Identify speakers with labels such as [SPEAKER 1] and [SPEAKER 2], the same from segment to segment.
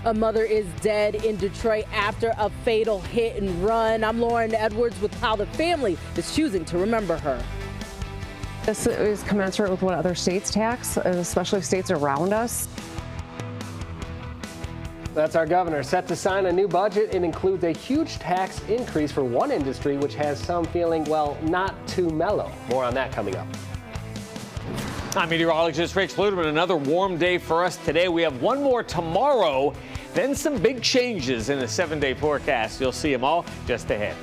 [SPEAKER 1] A mother is dead in Detroit after a fatal hit and run. I'm Lauren Edwards with how the family is choosing to remember her.
[SPEAKER 2] This is commensurate with what other states tax, especially states around us.
[SPEAKER 3] That's our governor, set to sign a new budget. It includes a huge tax increase for one industry, which has some feeling, well, not too mellow. More on that coming up.
[SPEAKER 4] I'm meteorologist Rich Ludeman. Another warm day for us today. We have one more tomorrow, then some big changes in the 7-day forecast. You'll see them all just ahead.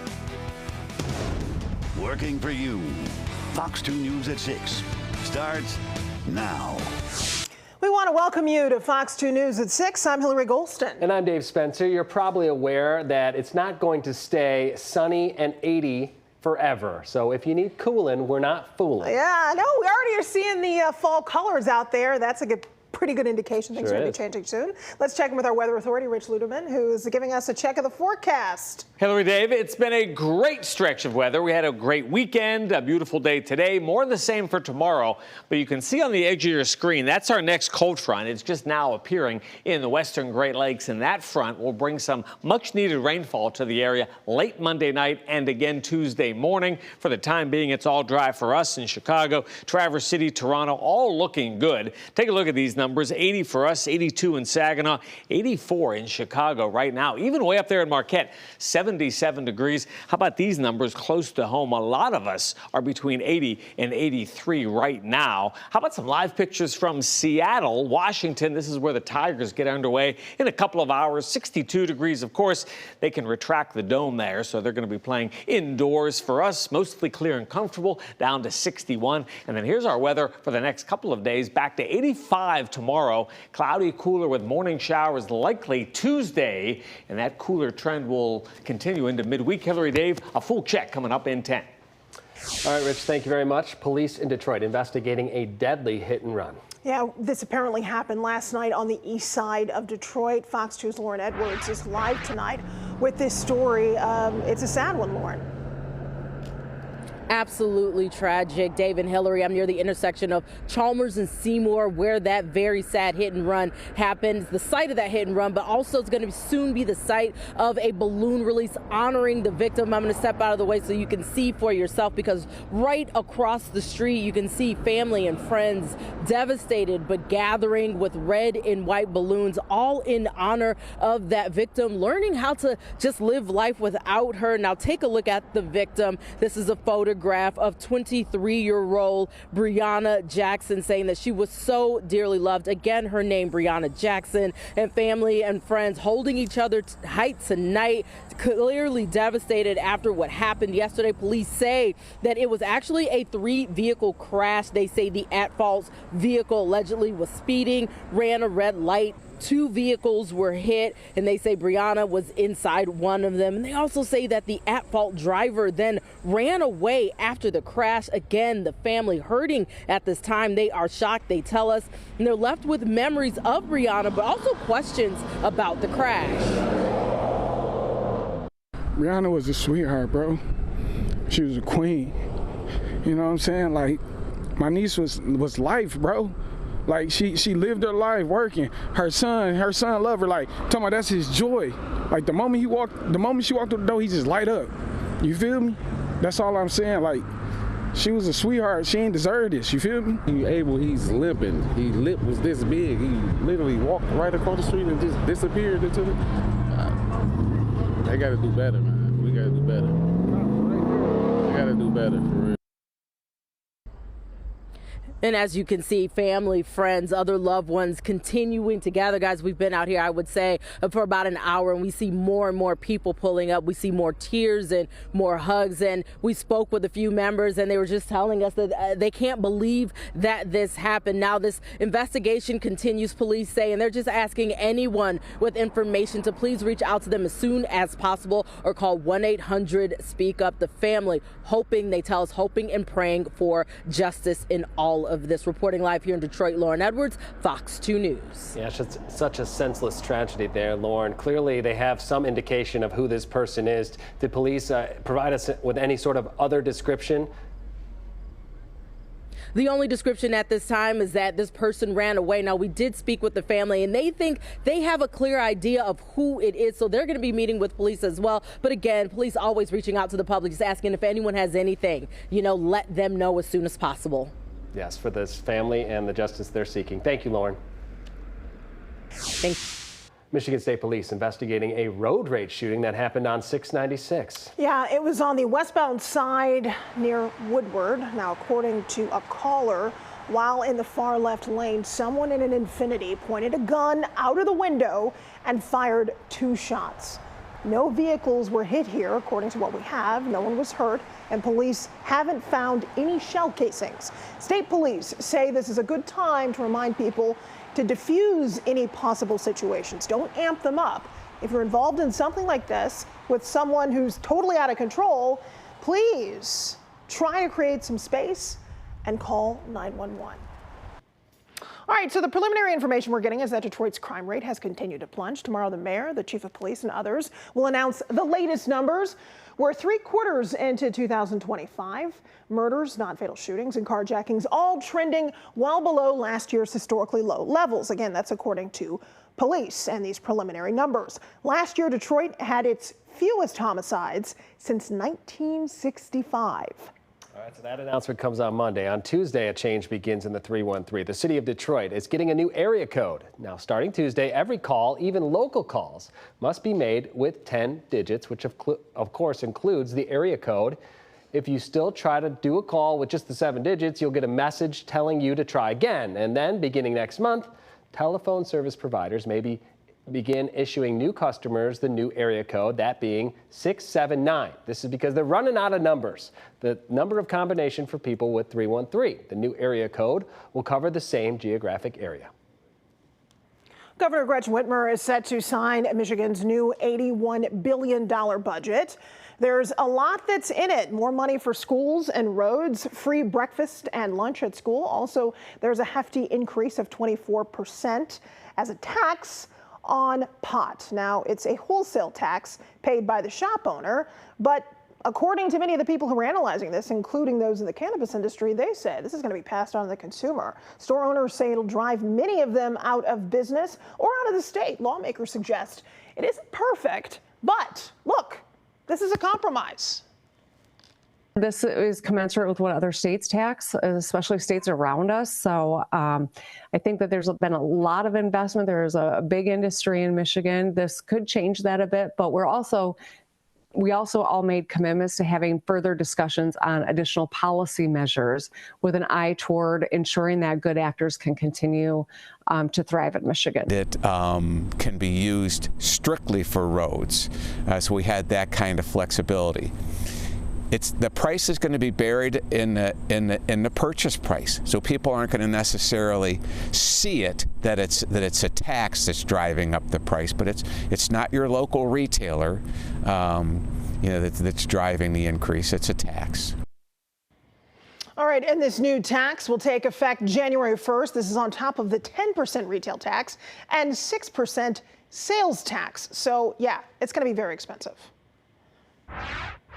[SPEAKER 5] Working for you. Fox 2 News at 6 starts now.
[SPEAKER 6] We want to welcome you to Fox 2 News at 6. I'm Hilary Golston.
[SPEAKER 3] And I'm Dave Spencer. You're probably aware that it's not going to stay sunny and 80 forever. So if you need cooling, we're not fooling.
[SPEAKER 6] Yeah, no, we already are seeing the fall colors out there. That's a pretty good indication things are going to be changing soon. Let's check in with our weather authority, Rich Ludeman, who's giving us a check of the forecast.
[SPEAKER 4] Hilary, Dave, it's been a great stretch of weather. We had a great weekend, a beautiful day today, more of the same for tomorrow. But you can see on the edge of your screen, that's our next cold front. It's just now appearing in the western Great Lakes, and that front will bring some much-needed rainfall to the area late Monday night and again Tuesday morning. For the time being, it's all dry for us in Chicago, Traverse City, Toronto, all looking good. Take a look at these numbers. 80 for us, 82 in Saginaw, 84 in Chicago right now. Even way up there in Marquette, 77 degrees. How about these numbers close to home? A lot of us are between 80 and 83 right now. How about some live pictures from Seattle, Washington? This is where the Tigers get underway in a couple of hours. 62 degrees. Of course, they can retract the dome there, so they're going to be playing indoors. For us, mostly clear and comfortable, down to 61. And then here's our weather for the next couple of days, back to 85 tomorrow. Cloudy, cooler with morning showers likely Tuesday, and that cooler trend will continue into midweek. Hilary, Dave, a full check coming up in 10.
[SPEAKER 3] All right, Rich, thank you very much. Police in Detroit investigating a deadly hit and run.
[SPEAKER 6] Yeah, this apparently happened last night on the east side of Detroit. Fox 2's Lauren Edwards is live tonight with this story. It's a sad one, Lauren.
[SPEAKER 1] Absolutely tragic. Dave and Hilary, I'm near the intersection of Chalmers and Seymour where that very sad hit and run happened. The site of that hit and run, but also it's going to soon be the site of a balloon release honoring the victim. I'm going to step out of the way so you can see for yourself, because right across the street you can see family and friends devastated but gathering with red and white balloons, all in honor of that victim, learning how to just live life without her. Now take a look at the victim. This is a photograph of 23-year-old Breonna Jackson, saying that she was so dearly loved. Again, her name, Breonna Jackson, and family and friends holding each other tight tonight, clearly devastated after what happened yesterday. Police say that it was actually a 3-vehicle crash. They say the at-fault vehicle allegedly was speeding, ran a red light. 2 vehicles were hit, and they say Breonna was inside one of them. And they also say that the at-fault driver then ran away after the crash. Again, the family hurting at this time. They are shocked, they tell us, and they're left with memories of Breonna, but also questions about the crash.
[SPEAKER 7] Breonna was a sweetheart, bro. She was a queen. You know what I'm saying? Like, my niece was life, bro. Like, she lived her life working. Her son loved her. Like, talking about that's his joy. Like, the moment she walked through the door, he just light up. You feel me? That's all I'm saying. Like, she was a sweetheart. She ain't deserve this. You feel me?
[SPEAKER 8] He's limping. His lip was this big. He literally walked right across the street and just disappeared into the. They got to do better, man. We got to do better. They got to do better, for real.
[SPEAKER 1] And as you can see, family, friends, other loved ones continuing to gather. Guys, we've been out here, I would say, for about an hour, and we see more and more people pulling up. We see more tears and more hugs. And we spoke with a few members, and they were just telling us that they can't believe that this happened. Now, this investigation continues, police say, and they're just asking anyone with information to please reach out to them as soon as possible or call 1-800-SPEAK-UP. The family hoping, they tell us, hoping and praying for justice in all of this. Reporting live here in Detroit, Lauren Edwards, Fox 2 News.
[SPEAKER 3] Yeah, it's such a senseless tragedy there, Lauren. Clearly, they have some indication of who this person is. Did police provide us with any sort of other description?
[SPEAKER 1] The only description at this time is that this person ran away. Now, we did speak with the family, and they think they have a clear idea of who it is, so they're going to be meeting with police as well. But again, police always reaching out to the public, just asking if anyone has anything, let them know as soon as possible.
[SPEAKER 3] Yes, for this family and the justice they're seeking. Thank you, Lauren.
[SPEAKER 1] Thanks.
[SPEAKER 3] Michigan State Police investigating a road rage shooting that happened on 696.
[SPEAKER 6] Yeah, it was on the westbound side near Woodward. Now, according to a caller, while in the far left lane, someone in an Infiniti pointed a gun out of the window and fired 2 shots. No vehicles were hit here, according to what we have. No one was hurt, and police haven't found any shell casings. State police say this is a good time to remind people to diffuse any possible situations. Don't amp them up. If you're involved in something like this with someone who's totally out of control, please try to create some space and call 911. All right, so the preliminary information we're getting is that Detroit's crime rate has continued to plunge. Tomorrow, the mayor, the chief of police, and others will announce the latest numbers. We're 3/4 into 2025. Murders, non-fatal shootings, and carjackings all trending well below last year's historically low levels. Again, that's according to police and these preliminary numbers. Last year, Detroit had its fewest homicides since 1965.
[SPEAKER 3] All right, so that announcement comes on Monday. On Tuesday, a change begins in the 313. The city of Detroit is getting a new area code. Now, starting Tuesday, every call, even local calls, must be made with 10 digits, which of course includes the area code. If you still try to do a call with just the 7 digits, you'll get a message telling you to try again. And then, beginning next month, telephone service providers may begin issuing new customers the new area code, that being 679. This is because they're running out of numbers. The number of combination for people with 313. The new area code will cover the same geographic area.
[SPEAKER 6] Governor Gretchen Whitmer is set to sign Michigan's new $81 billion budget. There's a lot that's in it. More money for schools and roads, free breakfast and lunch at school. Also, there's a hefty increase of 24% as a tax on pot. Now, it's a wholesale tax paid by the shop owner, but according to many of the people who are analyzing this, including those in the cannabis industry, they say this is going to be passed on to the consumer. Store owners say it'll drive many of them out of business or out of the state. Lawmakers suggest it isn't perfect, but look, this is a compromise.
[SPEAKER 2] This is commensurate with what other states tax, especially states around us. So I think that there's been a lot of investment. There's a big industry in Michigan. This could change that a bit, but we also all made commitments to having further discussions on additional policy measures with an eye toward ensuring that good actors can continue to thrive in Michigan.
[SPEAKER 9] It can be used strictly for roads, so we had that kind of flexibility. The price is going to be buried in the purchase price, so people aren't going to necessarily see it that it's a tax that's driving up the price, but it's not your local retailer, that's driving the increase. It's a tax.
[SPEAKER 6] All right, and this new tax will take effect January 1st. This is on top of the 10% retail tax and 6% sales tax. So yeah, it's going to be very expensive.